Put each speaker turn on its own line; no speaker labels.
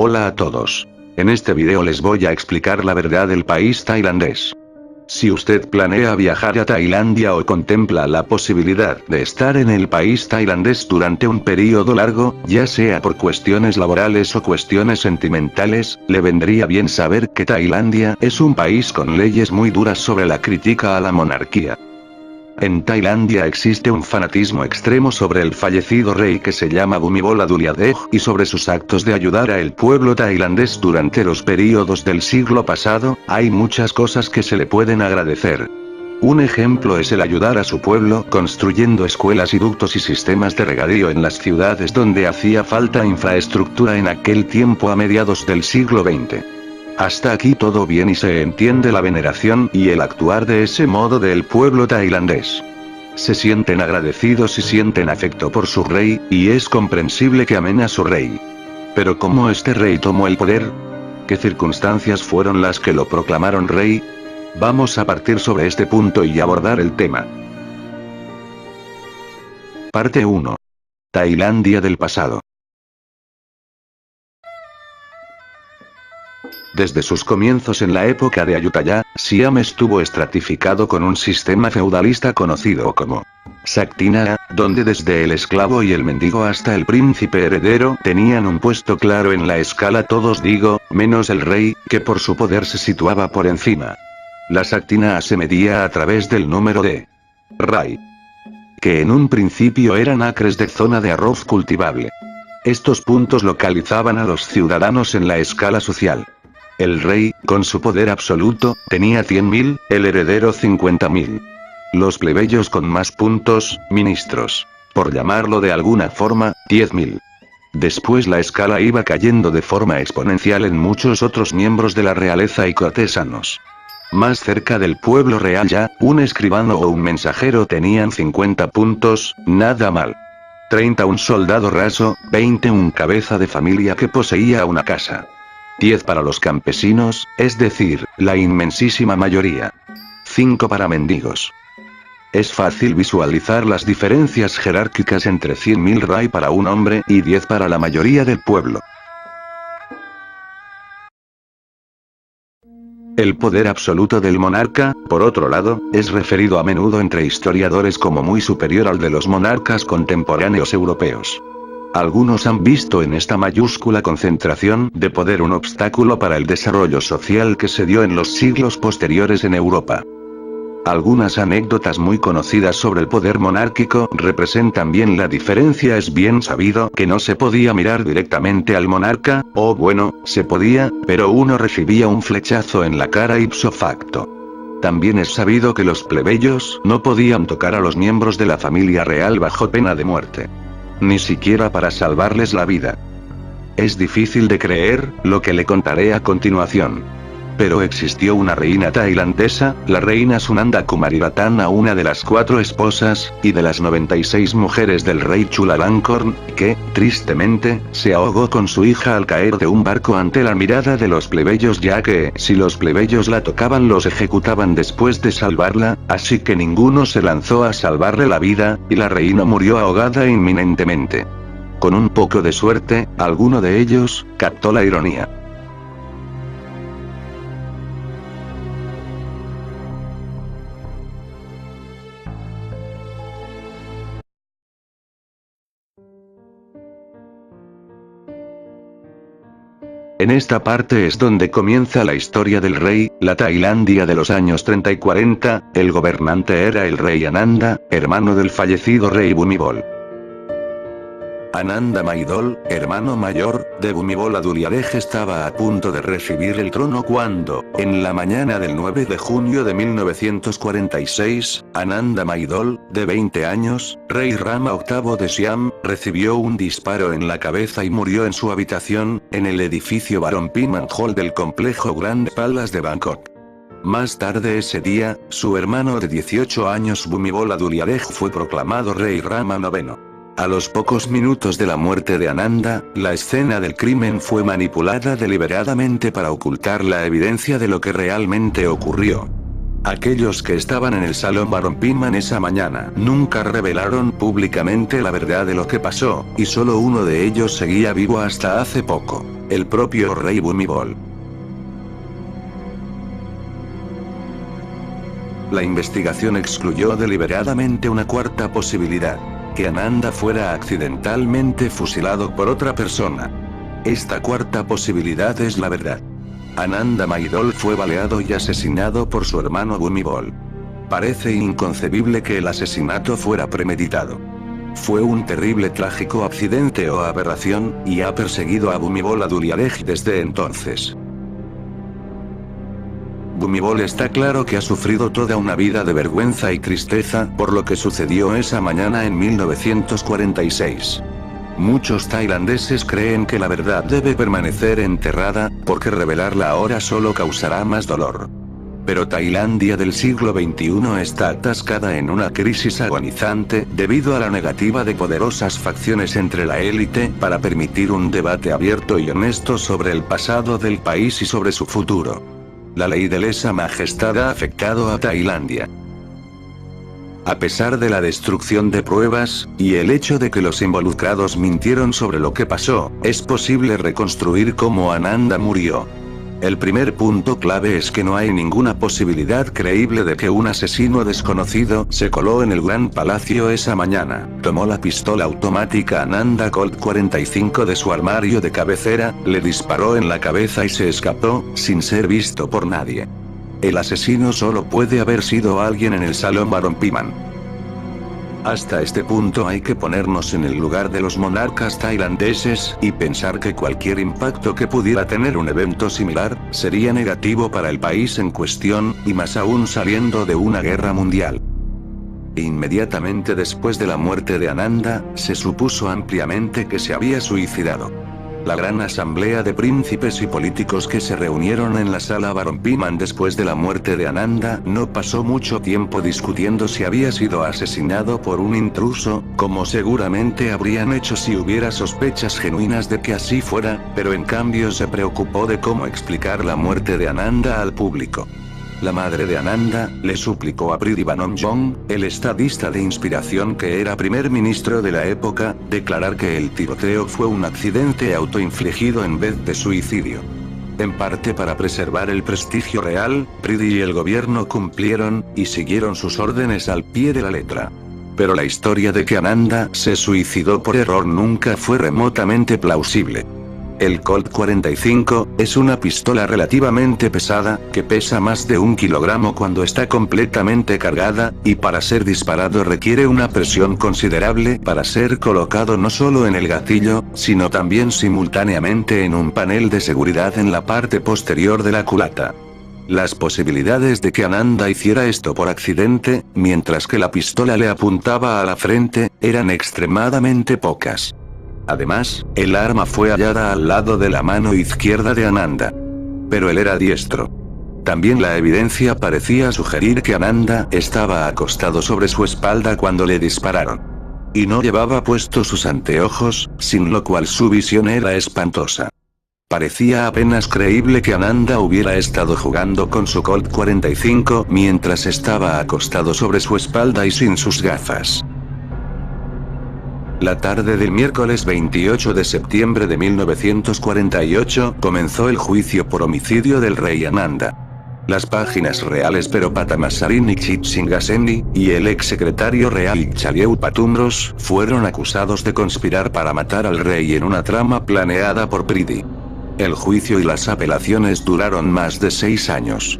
Hola a todos. En este video les voy a explicar la verdad del país tailandés. Si usted planea viajar a Tailandia o contempla la posibilidad de estar en el país tailandés durante un periodo largo, ya sea por cuestiones laborales o cuestiones sentimentales, le vendría bien saber que Tailandia es un país con leyes muy duras sobre la crítica a la monarquía. En Tailandia existe un fanatismo extremo sobre el fallecido rey que se llama Bhumibol Adulyadej y sobre sus actos de ayudar al pueblo tailandés durante los períodos del siglo pasado. Hay muchas cosas que se le pueden agradecer. Un ejemplo es el ayudar a su pueblo construyendo escuelas y ductos y sistemas de regadío en las ciudades donde hacía falta infraestructura en aquel tiempo a mediados del siglo XX. Hasta aquí todo bien y se entiende la veneración y el actuar de ese modo del pueblo tailandés. Se sienten agradecidos y sienten afecto por su rey, y es comprensible que amen a su rey. Pero ¿cómo este rey tomó el poder? ¿Qué circunstancias fueron las que lo proclamaron rey? Vamos a partir sobre este punto y abordar el tema. Parte 1. Tailandia del pasado. Desde sus comienzos en la época de Ayutthaya, Siam estuvo estratificado con un sistema feudalista conocido como Saktina, donde desde el esclavo y el mendigo hasta el príncipe heredero tenían un puesto claro en la escala, todos digo, menos el rey, que por su poder se situaba por encima. La Saktina se medía a través del número de Rai, que en un principio eran acres de zona de arroz cultivable. Estos puntos localizaban a los ciudadanos en la escala social. El rey, con su poder absoluto, tenía 100.000, el heredero 50.000. Los plebeyos con más puntos, ministros. Por llamarlo de alguna forma, 10.000. Después la escala iba cayendo de forma exponencial en muchos otros miembros de la realeza y cortesanos. Más cerca del pueblo real ya, un escribano o un mensajero tenían 50 puntos, nada mal. 30 un soldado raso, 20 un cabeza de familia que poseía una casa. 10 para los campesinos, es decir, la inmensísima mayoría. 5 para mendigos. Es fácil visualizar las diferencias jerárquicas entre 100.000 rai para un hombre y 10 para la mayoría del pueblo. El poder absoluto del monarca, por otro lado, es referido a menudo entre historiadores como muy superior al de los monarcas contemporáneos europeos. Algunos han visto en esta mayúscula concentración de poder un obstáculo para el desarrollo social que se dio en los siglos posteriores en Europa. Algunas anécdotas muy conocidas sobre el poder monárquico representan bien la diferencia. Es bien sabido que no se podía mirar directamente al monarca, o bueno, se podía, pero uno recibía un flechazo en la cara ipso facto. También es sabido que los plebeyos no podían tocar a los miembros de la familia real bajo pena de muerte. Ni siquiera para salvarles la vida. Es difícil de creer, lo que le contaré a continuación. Pero existió una reina tailandesa, la reina Sunanda Kumariratana, una de las 4 esposas, y de las 96 mujeres del rey Chulalongkorn, que, tristemente, se ahogó con su hija al caer de un barco ante la mirada de los plebeyos, ya que, si los plebeyos la tocaban los ejecutaban después de salvarla, así que ninguno se lanzó a salvarle la vida, y la reina murió ahogada inminentemente. Con un poco de suerte, alguno de ellos captó la ironía. En esta parte es donde comienza la historia del rey. La Tailandia de los años 30 y 40, el gobernante era el rey Ananda, hermano del fallecido rey Bhumibol. Ananda Maidol, hermano mayor de Bhumibol Adulyadej, estaba a punto de recibir el trono cuando, en la mañana del 9 de junio de 1946, Ananda Maidol, de 20 años, rey Rama VIII de Siam, recibió un disparo en la cabeza y murió en su habitación, en el edificio Barompiman Hall del complejo Grand Palace de Bangkok. Más tarde ese día, su hermano de 18 años Bhumibol Adulyadej fue proclamado rey Rama IX. A los pocos minutos de la muerte de Ananda, la escena del crimen fue manipulada deliberadamente para ocultar la evidencia de lo que realmente ocurrió. Aquellos que estaban en el salón Barompiman esa mañana nunca revelaron públicamente la verdad de lo que pasó, y solo uno de ellos seguía vivo hasta hace poco. el propio rey Bhumibol. La investigación excluyó deliberadamente una cuarta posibilidad: que Ananda fuera accidentalmente fusilado por otra persona. Esta cuarta posibilidad es la verdad. Ananda Mahidol fue baleado y asesinado por su hermano Bhumibol. Parece inconcebible que el asesinato fuera premeditado. Fue un terrible trágico accidente o aberración, y ha perseguido a Bhumibol Adulyadej desde entonces. Bhumibol está claro que ha sufrido toda una vida de vergüenza y tristeza por lo que sucedió esa mañana en 1946. Muchos tailandeses creen que la verdad debe permanecer enterrada, porque revelarla ahora solo causará más dolor. Pero Tailandia del siglo XXI está atascada en una crisis agonizante debido a la negativa de poderosas facciones entre la élite para permitir un debate abierto y honesto sobre el pasado del país y sobre su futuro. La ley de lesa majestad ha afectado a Tailandia. A pesar de la destrucción de pruebas, y el hecho de que los involucrados mintieron sobre lo que pasó, es posible reconstruir cómo Ananda murió. El primer punto clave es que no hay ninguna posibilidad creíble de que un asesino desconocido se coló en el Gran Palacio esa mañana, tomó la pistola automática Ananda Colt 45 de su armario de cabecera, le disparó en la cabeza y se escapó, sin ser visto por nadie. El asesino solo puede haber sido alguien en el Salón Varompiman. Hasta este punto hay que ponernos en el lugar de los monarcas tailandeses, y pensar que cualquier impacto que pudiera tener un evento similar, sería negativo para el país en cuestión, y más aún saliendo de una guerra mundial. Inmediatamente después de la muerte de Ananda, se supuso ampliamente que se había suicidado. La gran asamblea de príncipes y políticos que se reunieron en la sala Varompiman después de la muerte de Ananda no pasó mucho tiempo discutiendo si había sido asesinado por un intruso, como seguramente habrían hecho si hubiera sospechas genuinas de que así fuera, pero en cambio se preocupó de cómo explicar la muerte de Ananda al público. La madre de Ananda le suplicó a Prithvi Banomjong, el estadista de inspiración que era primer ministro de la época, declarar que el tiroteo fue un accidente autoinfligido en vez de suicidio. En parte para preservar el prestigio real, Prithvi y el gobierno cumplieron, y siguieron sus órdenes al pie de la letra. Pero la historia de que Ananda se suicidó por error nunca fue remotamente plausible. El Colt 45 es una pistola relativamente pesada, que pesa más de 1 kilogramo cuando está completamente cargada, y para ser disparado requiere una presión considerable para ser colocado no solo en el gatillo, sino también simultáneamente en un panel de seguridad en la parte posterior de la culata. Las posibilidades de que Ananda hiciera esto por accidente, mientras que la pistola le apuntaba a la frente, eran extremadamente pocas. Además, el arma fue hallada al lado de la mano izquierda de Ananda. Pero él era diestro. También la evidencia parecía sugerir que Ananda estaba acostado sobre su espalda cuando le dispararon. Y no llevaba puestos sus anteojos, sin lo cual su visión era espantosa. Parecía apenas creíble que Ananda hubiera estado jugando con su Colt 45 mientras estaba acostado sobre su espalda y sin sus gafas. La tarde del miércoles 28 de septiembre de 1948 comenzó el juicio por homicidio del rey Ananda. Las páginas reales Peropatamasarini Chitsingasendi y el ex secretario real Chalieu Patumros fueron acusados de conspirar para matar al rey en una trama planeada por Prithvi. El juicio y las apelaciones duraron más de 6 años.